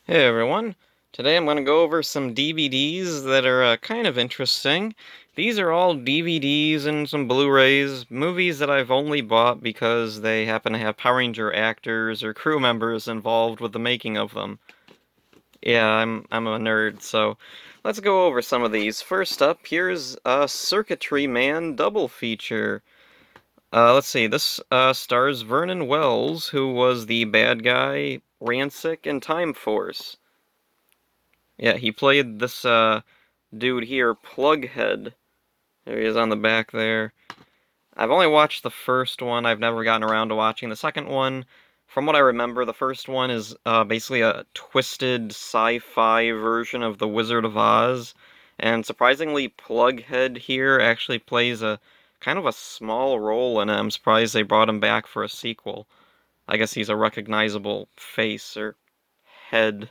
Hey everyone, today I'm going to go over some DVDs that are kind of interesting. These are all DVDs and some Blu-rays, movies that I've only bought because they happen to have Power Ranger actors or crew members involved with the making of them. Yeah, I'm a nerd, so let's go over some of these. First up, here's Circuitry Man double feature. Let's see, this stars Vernon Wells, who was the bad guy Rancic in Time Force. Yeah, he played this dude here, Plughead. There he is on the back there. I've only watched the first one. I've never gotten around to watching the second one. From what I remember, the first one is basically a twisted sci-fi version of The Wizard of Oz. And surprisingly, Plughead here actually plays a kind of a small role in it. I'm surprised they brought him back for a sequel. I guess he's a recognizable face or head.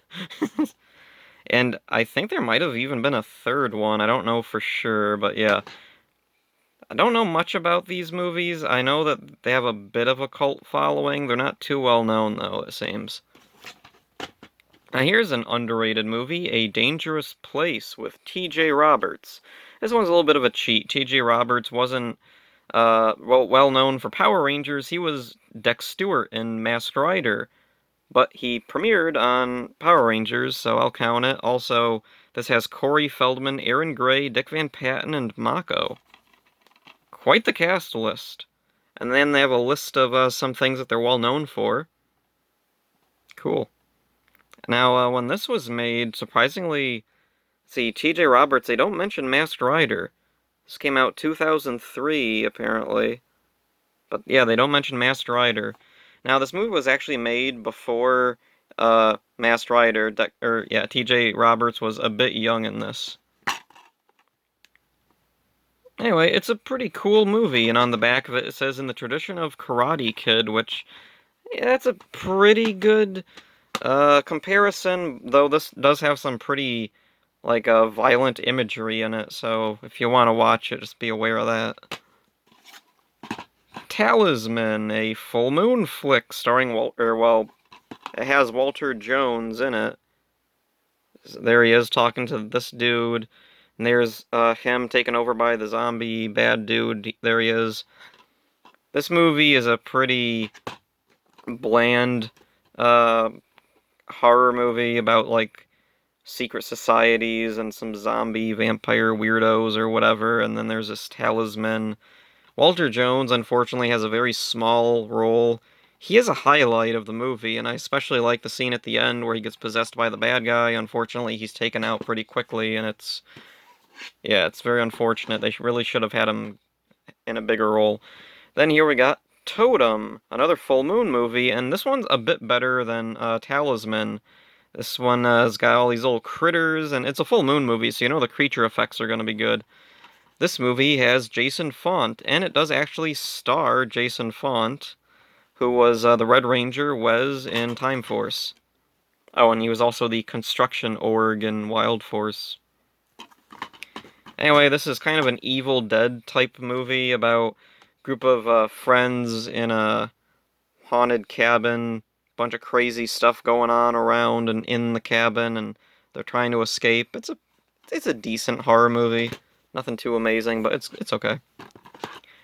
And I think there might have even been a third one. I don't know for sure, but yeah. I don't know much about these movies. I know that they have a bit of a cult following. They're not too well known, though, it seems. Now, here's an underrated movie, A Dangerous Place, with T.J. Roberts. This one's a little bit of a cheat. T.J. Roberts wasn't well known for Power Rangers. He was Dex Stewart in Masked Rider, but he premiered on Power Rangers, so I'll count it. Also, this has Corey Feldman, Aaron Gray, Dick Van Patten, and Mako. Quite the cast list. And then they have a list of some things that they're well known for. Cool. Now, when this was made, surprisingly, see, TJ Roberts, they don't mention Masked Rider. This came out 2003, apparently. But yeah, they don't mention Masked Rider. Now, this movie was actually made before Masked Rider, yeah, T.J. Roberts was a bit young in this. Anyway, it's a pretty cool movie, and on the back of it, it says, in the tradition of Karate Kid, which, yeah, that's a pretty good comparison, though this does have some pretty, like, violent imagery in it, so if you want to watch it, just be aware of that. Talisman, a full moon flick starring it has Walter Jones in it. There he is talking to this dude. And there's him taken over by the zombie bad dude. There he is. This movie is a pretty bland uh, horror movie about, like, secret societies and some zombie vampire weirdos or whatever. And then there's this talisman. Walter Jones, unfortunately, has a very small role. He is a highlight of the movie, and I especially like the scene at the end where he gets possessed by the bad guy. Unfortunately, he's taken out pretty quickly, and yeah, it's very unfortunate. They really should have had him in a bigger role. Then here we got Totem, another full moon movie, and this one's a bit better than Talisman. This one has got all these little critters, and it's a full moon movie, so you know the creature effects are going to be good. This movie has Jason Faunt, and it does actually star Jason Faunt, who was the Red Ranger Wes in Time Force. Oh, and he was also the construction org in Wild Force. Anyway, this is kind of an Evil Dead type movie about a group of friends in a haunted cabin, bunch of crazy stuff going on around and in the cabin, and they're trying to escape. It's a decent horror movie. Nothing too amazing, but it's okay.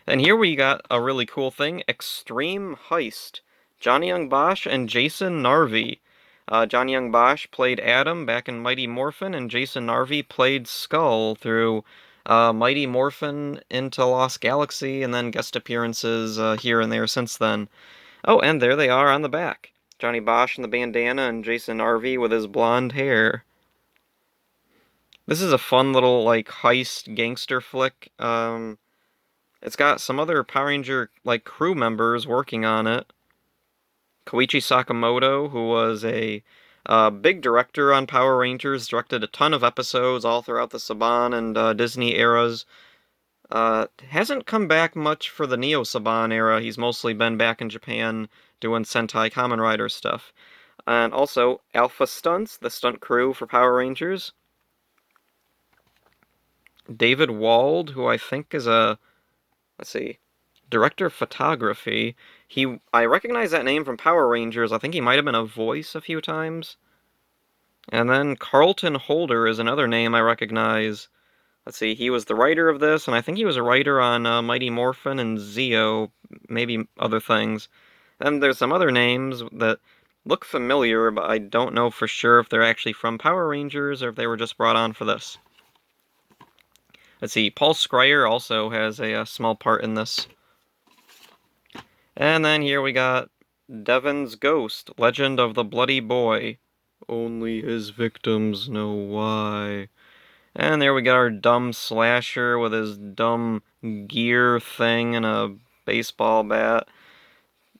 And here we got a really cool thing, Extreme Heist. Johnny Young Bosch and Jason Narvi. Johnny Young Bosch played Adam back in Mighty Morphin, and Jason Narvi played Skull through Mighty Morphin into Lost Galaxy, and then guest appearances here and there since then. Oh, and there they are on the back. Johnny Bosch in the bandana and Jason Narvi with his blonde hair. This is a fun little, like, heist gangster flick. It's got some other Power Ranger, like, crew members working on it. Koichi Sakamoto, who was a big director on Power Rangers, directed a ton of episodes all throughout the Saban and Disney eras. Hasn't come back much for the Neo Saban era. He's mostly been back in Japan doing Sentai Kamen Rider stuff. And also Alpha Stunts, the stunt crew for Power Rangers. David Wald, who I think is let's see, director of photography. I recognize that name from Power Rangers. I think he might have been a voice a few times. And then Carlton Holder is another name I recognize. Let's see, he was the writer of this, and I think he was a writer on Mighty Morphin and Zeo, maybe other things. And there's some other names that look familiar, but I don't know for sure if they're actually from Power Rangers or if they were just brought on for this. Let's see, Paul Scryer also has a small part in this. And then here we got Devon's Ghost, Legend of the Bloody Boy. Only his victims know why. And there we got our dumb slasher with his dumb gear thing and a baseball bat.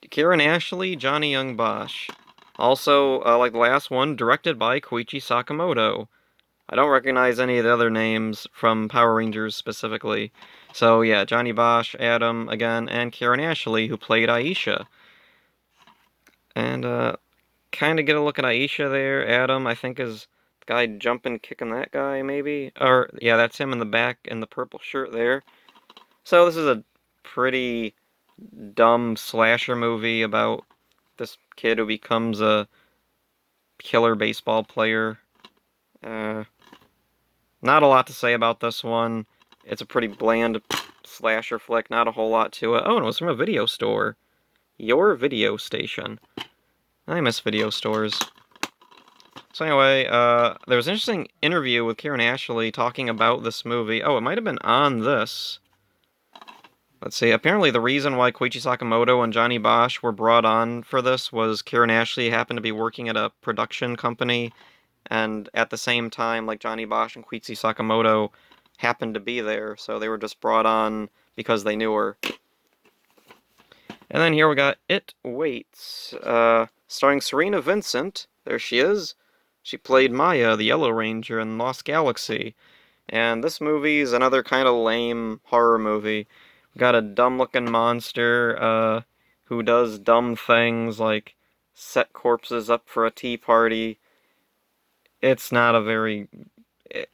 Karen Ashley, Johnny Young Bosch. Also, like the last one, directed by Koichi Sakamoto. I don't recognize any of the other names from Power Rangers specifically. So yeah, Johnny Bosch, Adam, again, and Karen Ashley, who played Aisha. And, kind of get a look at Aisha there. Adam, I think, is the guy jumping, kicking that guy, maybe? Or, yeah, that's him in the back in the purple shirt there. So this is a pretty dumb slasher movie about this kid who becomes a killer baseball player. Not a lot to say about this one. It's a pretty bland slasher flick, not a whole lot to it. Oh, and it was from a video store. Your Video Station. I miss video stores. So anyway, there was an interesting interview with Karen Ashley talking about this movie. Oh, it might have been on this. Let's see, apparently the reason why Koichi Sakamoto and Johnny Bosch were brought on for this was Karen Ashley happened to be working at a production company, and at the same time, like, Johnny Bosch and Koichi Sakamoto happened to be there, so they were just brought on because they knew her. And then here we got It Waits, starring Serena Vincent. There she is. She played Maya, the Yellow Ranger, in Lost Galaxy. And this movie is another kind of lame horror movie. We got a dumb-looking monster, who does dumb things like set corpses up for a tea party. It's not a very...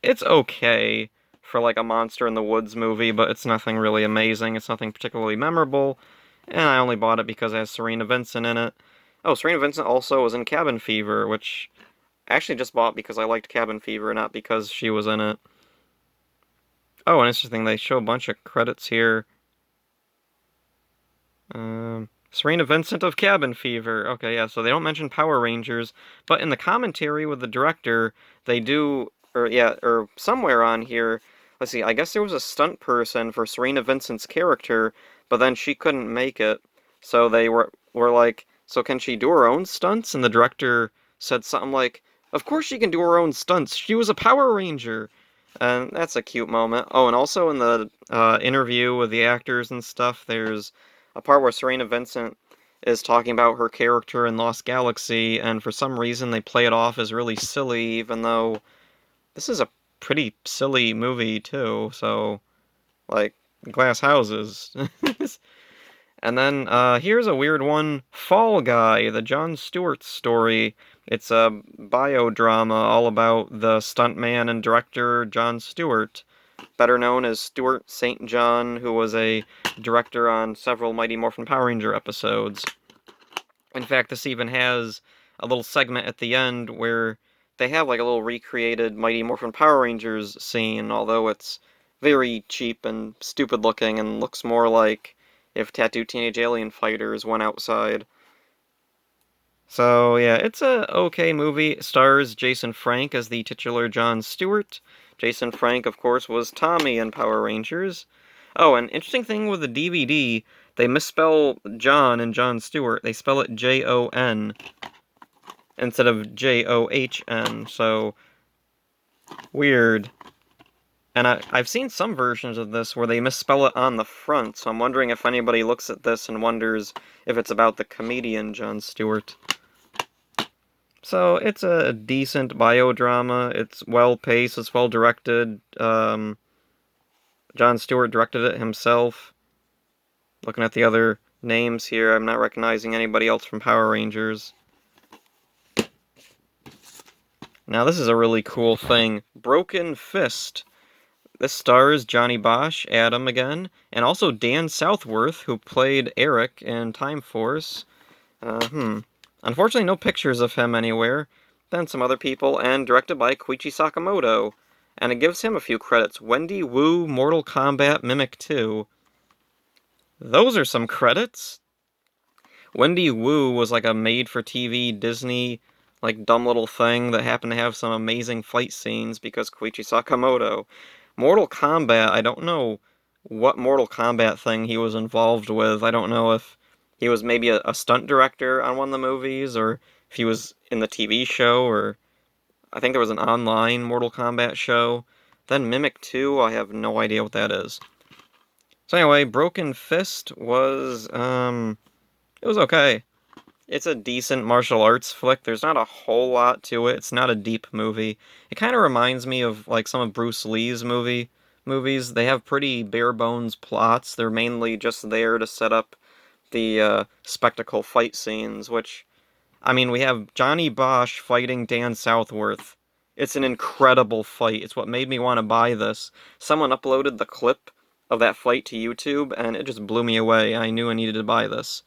It's okay for, like, a Monster in the Woods movie, but it's nothing really amazing. It's nothing particularly memorable. And I only bought it because it has Serena Vincent in it. Oh, Serena Vincent also was in Cabin Fever, which I actually just bought because I liked Cabin Fever, not because she was in it. Oh, and interesting, they show a bunch of credits here. Serena Vincent of Cabin Fever. Okay, yeah, so they don't mention Power Rangers, but in the commentary with the director, they do, or somewhere on here, let's see, I guess there was a stunt person for Serena Vincent's character, but then she couldn't make it, so they were like, so can she do her own stunts? And the director said something like, of course she can do her own stunts, she was a Power Ranger! And that's a cute moment. Oh, and also in the interview with the actors and stuff, there's a part where Serena Vincent is talking about her character in Lost Galaxy, and for some reason they play it off as really silly, even though this is a pretty silly movie, too, so, like, glass houses. And then, here's a weird one, Fall Guy, the Jon Stewart story. It's a biodrama all about the stuntman and director Jon Stewart, better known as Stuart St. John, who was a director on several Mighty Morphin Power Ranger episodes. In fact, this even has a little segment at the end where they have like a little recreated Mighty Morphin Power Rangers scene, although it's very cheap and stupid looking and looks more like if Tattooed Teenage Alien Fighters went outside. So yeah, it's a okay movie. It stars Jason Frank as the titular Jon Stewart. Jason Frank, of course, was Tommy in Power Rangers. Oh, an interesting thing with the DVD, they misspell John and Jon Stewart. They spell it Jon instead of John, so weird. And I've seen some versions of this where they misspell it on the front, so I'm wondering if anybody looks at this and wonders if it's about the comedian Jon Stewart. So, it's a decent biodrama, it's well-paced, it's well-directed, Jon Stewart directed it himself. Looking at the other names here, I'm not recognizing anybody else from Power Rangers. Now, this is a really cool thing. Broken Fist. This stars Johnny Bosch, Adam again, and also Dan Southworth, who played Eric in Time Force. Unfortunately, no pictures of him anywhere, then some other people, and directed by Koichi Sakamoto. And it gives him a few credits. Wendy Wu, Mortal Kombat Mimic 2. Those are some credits. Wendy Wu was like a made-for-TV Disney, like, dumb little thing that happened to have some amazing fight scenes because Koichi Sakamoto. Mortal Kombat, I don't know what Mortal Kombat thing he was involved with. I don't know if he was maybe a stunt director on one of the movies, or if he was in the TV show, or I think there was an online Mortal Kombat show. Then Mimic 2, I have no idea what that is. So anyway, Broken Fist was, it was okay. It's a decent martial arts flick. There's not a whole lot to it. It's not a deep movie. It kind of reminds me of like some of Bruce Lee's movies. They have pretty bare bones plots. They're mainly just there to set up the spectacle fight scenes, which, I mean, we have Johnny Bosch fighting Dan Southworth. It's an incredible fight. It's what made me want to buy this. Someone uploaded the clip of that fight to YouTube, and it just blew me away. I knew I needed to buy this.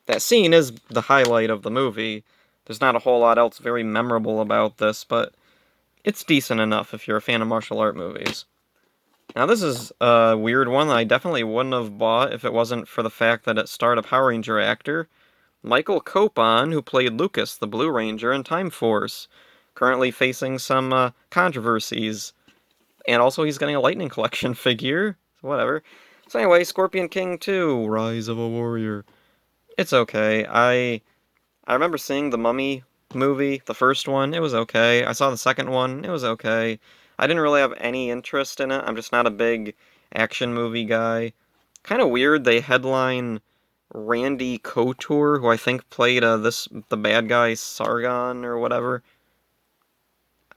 That scene is the highlight of the movie. There's not a whole lot else very memorable about this, but it's decent enough if you're a fan of martial art movies. Now this is a weird one that I definitely wouldn't have bought if it wasn't for the fact that it starred a Power Ranger actor, Michael Copon, who played Lucas, the Blue Ranger in Time Force, currently facing some controversies. And also he's getting a Lightning Collection figure, so whatever. So anyway, Scorpion King 2, Rise of a Warrior. It's okay. I remember seeing the Mummy movie, the first one. It was okay. I saw the second one. It was okay. I didn't really have any interest in it. I'm just not a big action movie guy. Kind of weird. They headline Randy Couture, who I think played the bad guy Sargon or whatever.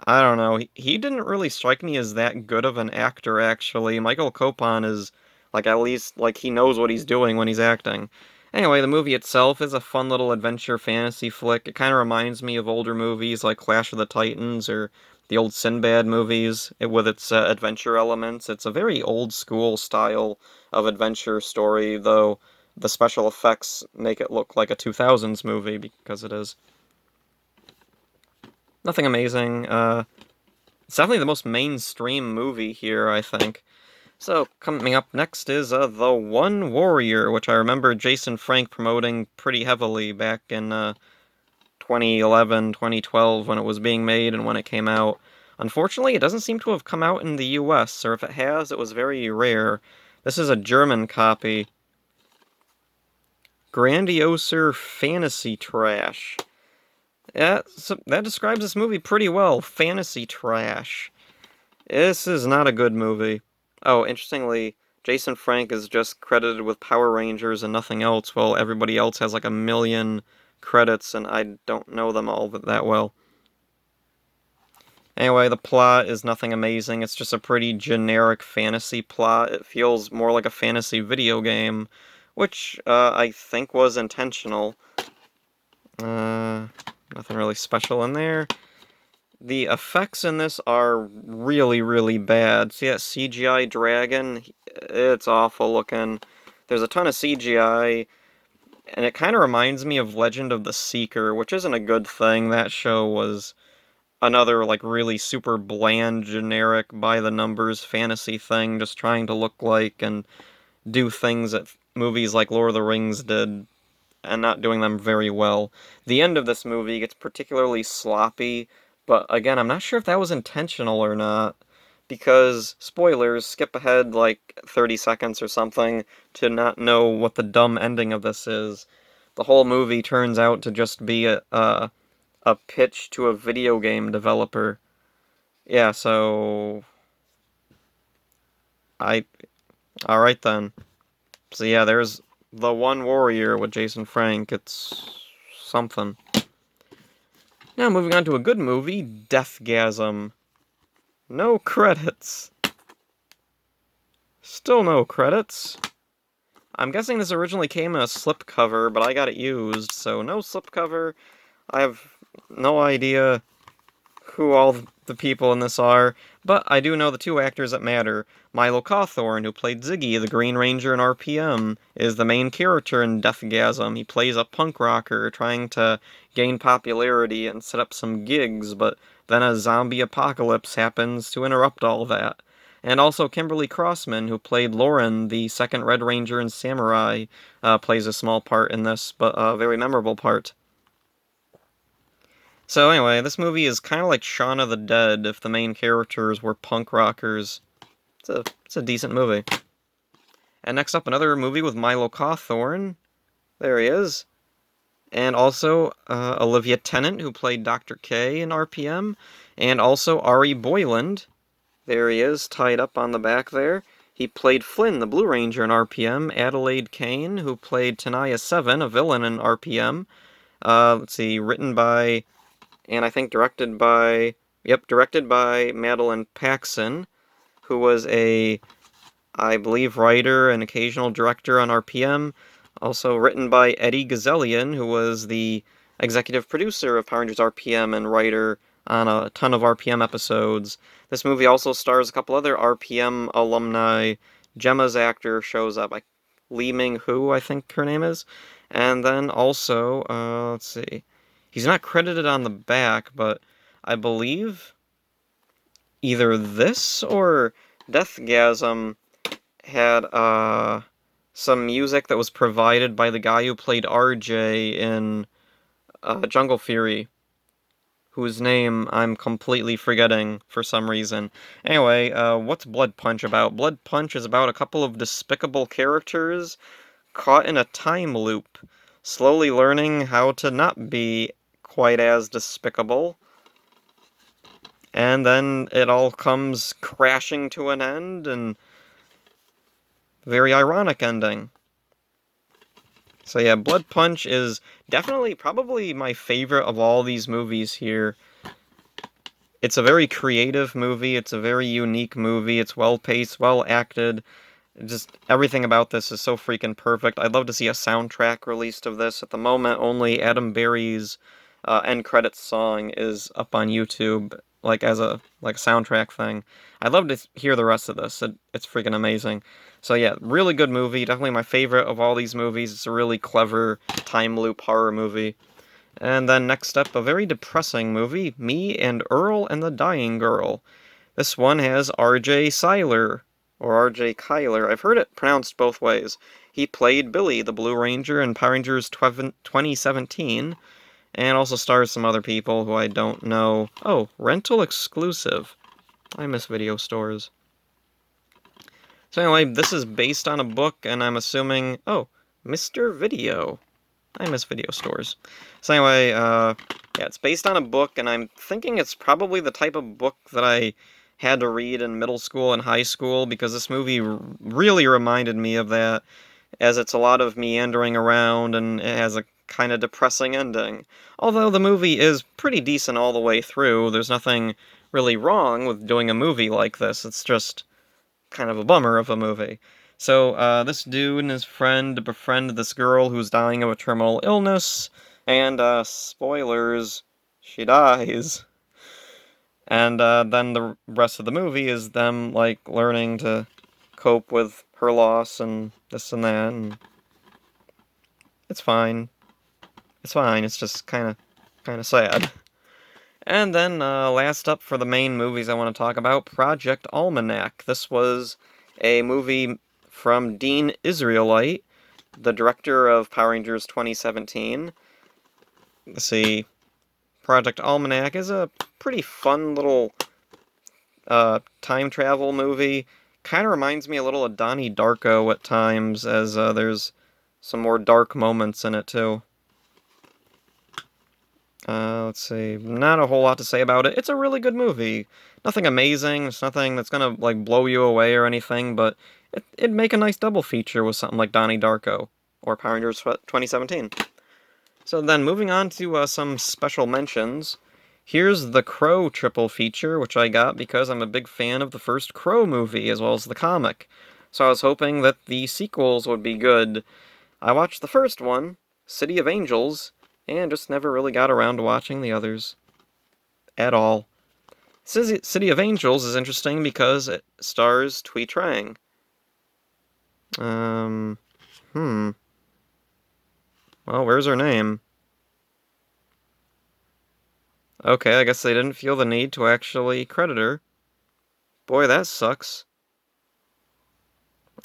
I don't know. He didn't really strike me as that good of an actor, actually. Michael Copon is, like, at least, like, he knows what he's doing when he's acting. Anyway, the movie itself is a fun little adventure fantasy flick. It kind of reminds me of older movies like Clash of the Titans or the old Sinbad movies with its adventure elements. It's a very old school style of adventure story, though the special effects make it look like a 2000s movie because it is. Nothing amazing. It's definitely the most mainstream movie here, I think. So, coming up next is The One Warrior, which I remember Jason Frank promoting pretty heavily back in 2011, 2012 when it was being made and when it came out. Unfortunately, it doesn't seem to have come out in the US, or if it has, it was very rare. This is a German copy. Grandioser fantasy trash. Yeah, so that describes this movie pretty well. Fantasy trash. This is not a good movie. Oh, interestingly, Jason Frank is just credited with Power Rangers and nothing else, while everybody else has like a million credits, and I don't know them all that well. Anyway, the plot is nothing amazing. It's just a pretty generic fantasy plot. It feels more like a fantasy video game, which I think was intentional. Nothing really special in there. The effects in this are really, really bad. See that CGI dragon? It's awful looking. There's a ton of CGI, and it kind of reminds me of Legend of the Seeker, which isn't a good thing. That show was another, like, really super bland, generic, by-the-numbers fantasy thing, just trying to look like and do things that movies like Lord of the Rings did, and not doing them very well. The end of this movie gets particularly sloppy, but again, I'm not sure if that was intentional or not, because, spoilers, skip ahead like 30 seconds or something to not know what the dumb ending of this is. The whole movie turns out to just be a pitch to a video game developer. Yeah, so... Alright then. So yeah, there's The One Warrior with Jason Frank. It's something. Now moving on to a good movie, Deathgasm. No credits. Still no credits. I'm guessing this originally came in a slipcover, but I got it used, so no slipcover. I have no idea who all the people in this are, but I do know the two actors that matter. Milo Cawthorn, who played Ziggy, the Green Ranger in RPM, is the main character in Deathgasm. He plays a punk rocker trying to gain popularity and set up some gigs, but then a zombie apocalypse happens to interrupt all that. And also Kimberly Crossman, who played Lauren, the second Red Ranger in Samurai, plays a small part in this, but a very memorable part. So anyway, this movie is kind of like Shaun of the Dead if the main characters were punk rockers. It's a decent movie. And next up, another movie with Milo Cawthorn. There he is. And also Olivia Tennant, who played Dr. K in RPM. And also Ari Boyland. There he is, tied up on the back there. He played Flynn, the Blue Ranger in RPM. Adelaide Kane, who played Tenaya 7, a villain in RPM. Let's see, written by, and I think directed by Madeline Paxson, who was I believe, writer and occasional director on RPM. Also written by Eddie Gazelian, who was the executive producer of Power Rangers RPM and writer on a ton of RPM episodes. This movie also stars a couple other RPM alumni. Gemma's actor shows up, like Lee Ming-hu, I think her name is. And then also, let's see, he's not credited on the back, but I believe either this or Deathgasm had some music that was provided by the guy who played RJ in Jungle Fury, whose name I'm completely forgetting for some reason. Anyway, what's Blood Punch about? Blood Punch is about a couple of despicable characters caught in a time loop, slowly learning how to not be quite as despicable. And then it all comes crashing to an end, and very ironic ending. So yeah, Blood Punch is definitely probably my favorite of all these movies here. It's a very creative movie, it's a very unique movie, it's well-paced, well-acted. Just everything about this is so freaking perfect. I'd love to see a soundtrack released of this. At the moment, only Adam Berry's end credits song is up on YouTube, like as a soundtrack thing. I'd love to hear the rest of this. It's freaking amazing. So yeah, really good movie. Definitely my favorite of all these movies. It's a really clever time loop horror movie. And then next up, a very depressing movie, Me and Earl and the Dying Girl. This one has R.J. Cyler, or R.J. Kyler. I've heard it pronounced both ways. He played Billy, the Blue Ranger, in Power Rangers 2017, and also stars some other people who I don't know. Oh, rental exclusive. I miss video stores. So anyway, this is based on a book, and I'm assuming... Oh, Mr. Video. I miss video stores. So anyway, yeah, it's based on a book, and I'm thinking it's probably the type of book that I had to read in middle school and high school, because this movie really reminded me of that, as it's a lot of meandering around, and it has a kind of depressing ending. Although the movie is pretty decent all the way through, there's nothing really wrong with doing a movie like this, it's just kind of a bummer of a movie. So, this dude and his friend befriend this girl who's dying of a terminal illness, and, spoilers, she dies. And, then the rest of the movie is them, like, learning to cope with her loss and this and that, and it's fine. It's fine, it's just kinda sad. And then, last up for the main movies I want to talk about, Project Almanac. This was a movie from Dean Israelite, the director of Power Rangers 2017. Let's see, Project Almanac is a pretty fun little time travel movie. Kind of reminds me a little of Donnie Darko at times, as there's some more dark moments in it too. Let's see, not a whole lot to say about it. It's a really good movie. Nothing amazing, it's nothing that's gonna, like, blow you away or anything, but it'd make a nice double feature with something like Donnie Darko, or Power Rangers 2017. So then, moving on to some special mentions, here's the Crow triple feature, which I got because I'm a big fan of the first Crow movie, as well as the comic. So I was hoping that the sequels would be good. I watched the first one, City of Angels, and just never really got around to watching the others. At all. City of Angels is interesting because it stars Thuy Trang. Well, where's her name? Okay, I guess they didn't feel the need to actually credit her. Boy, that sucks.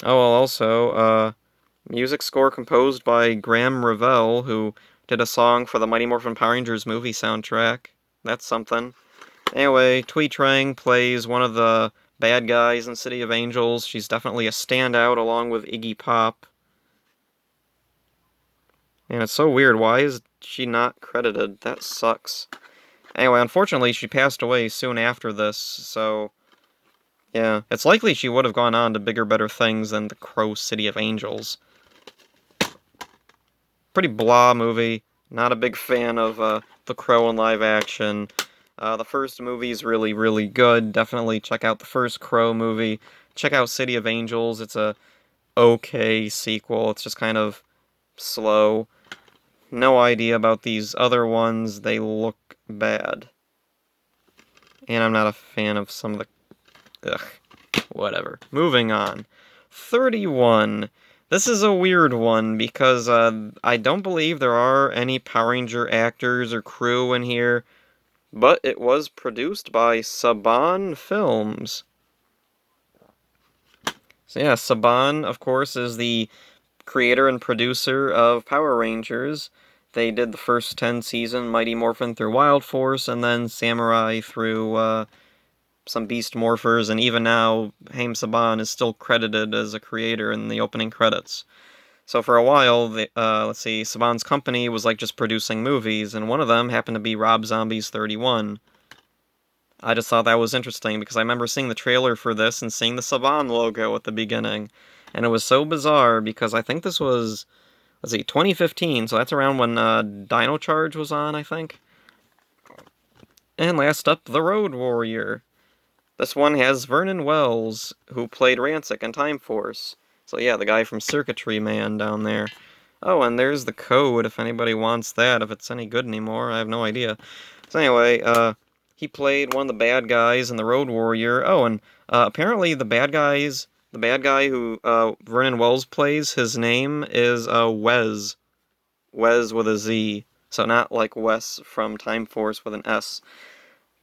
Oh, well, also, music score composed by Graham Revell, who did a song for the Mighty Morphin Power Rangers movie soundtrack. That's something. Anyway, Thuy Trang plays one of the bad guys in City of Angels. She's definitely a standout along with Iggy Pop. And it's so weird. Why is she not credited? That sucks. Anyway, unfortunately, she passed away soon after this, so yeah. It's likely she would have gone on to bigger, better things than The Crow City of Angels. Pretty blah movie. Not a big fan of The Crow in live action. The first movie's really, really good. Definitely check out the first Crow movie. Check out City of Angels. It's a okay sequel. It's just kind of slow. No idea about these other ones. They look bad. And I'm not a fan of some of the... Ugh. Whatever. Moving on. 31. This is a weird one because I don't believe there are any Power Ranger actors or crew in here, but it was produced by Saban Films. So yeah, Saban, of course, is the creator and producer of Power Rangers. They did the first 10 season Mighty Morphin through Wild Force, and then Samurai through some Beast Morphers, and even now, Haim Saban is still credited as a creator in the opening credits. So for a while, let's see, Saban's company was like just producing movies, and one of them happened to be Rob Zombie's 31. I just thought that was interesting because I remember seeing the trailer for this and seeing the Saban logo at the beginning. And it was so bizarre because I think this was, let's see, 2015, so that's around when Dino Charge was on, I think. And last up, The Road Warrior. This one has Vernon Wells, who played Rancic in Time Force. So yeah, the guy from Circuitry Man down there. Oh, and there's the code if anybody wants that, if it's any good anymore, I have no idea. So anyway, he played one of the bad guys in The Road Warrior. Oh, and apparently the bad guy who Vernon Wells plays, his name is Wes. Wes with a Z. So not like Wes from Time Force with an S.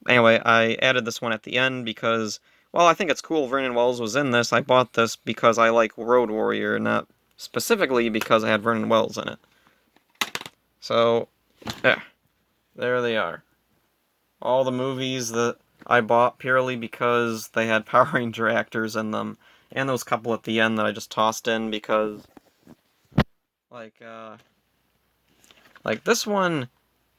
Anyway, I added this one at the end because, well, I think it's cool Vernon Wells was in this. I bought this because I like Road Warrior, not specifically because I had Vernon Wells in it. So, yeah, there they are. All the movies that I bought purely because they had Power Ranger actors in them, and those couple at the end that I just tossed in because, like, like this one,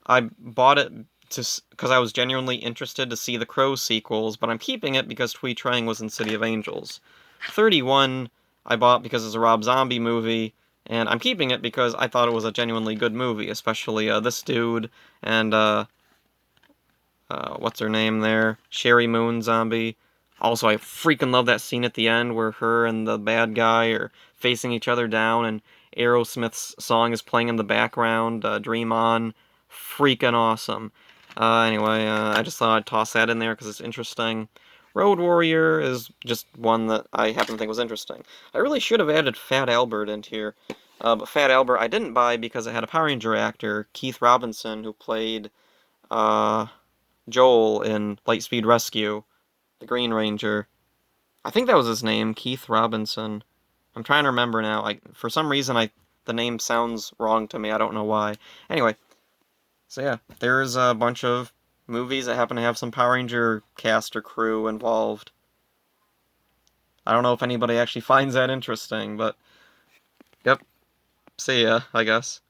I bought it because I was genuinely interested to see the Crow sequels, but I'm keeping it because Thuy Trang was in City of Angels. 31, I bought because it's a Rob Zombie movie, and I'm keeping it because I thought it was a genuinely good movie, especially this dude and what's her name there? Sherry Moon Zombie. Also, I freaking love that scene at the end where her and the bad guy are facing each other down, and Aerosmith's song is playing in the background, Dream On. Freaking awesome. Anyway, I just thought I'd toss that in there because it's interesting. Road Warrior is just one that I happen to think was interesting. I really should have added Fat Albert into here, but Fat Albert I didn't buy because it had a Power Ranger actor, Keith Robinson, who played Joel in Lightspeed Rescue, the Green Ranger. I think that was his name, Keith Robinson. I'm trying to remember now. For some reason, the name sounds wrong to me. I don't know why. Anyway, so yeah, there's a bunch of movies that happen to have some Power Ranger cast or crew involved. I don't know if anybody actually finds that interesting, but yep. See ya, I guess.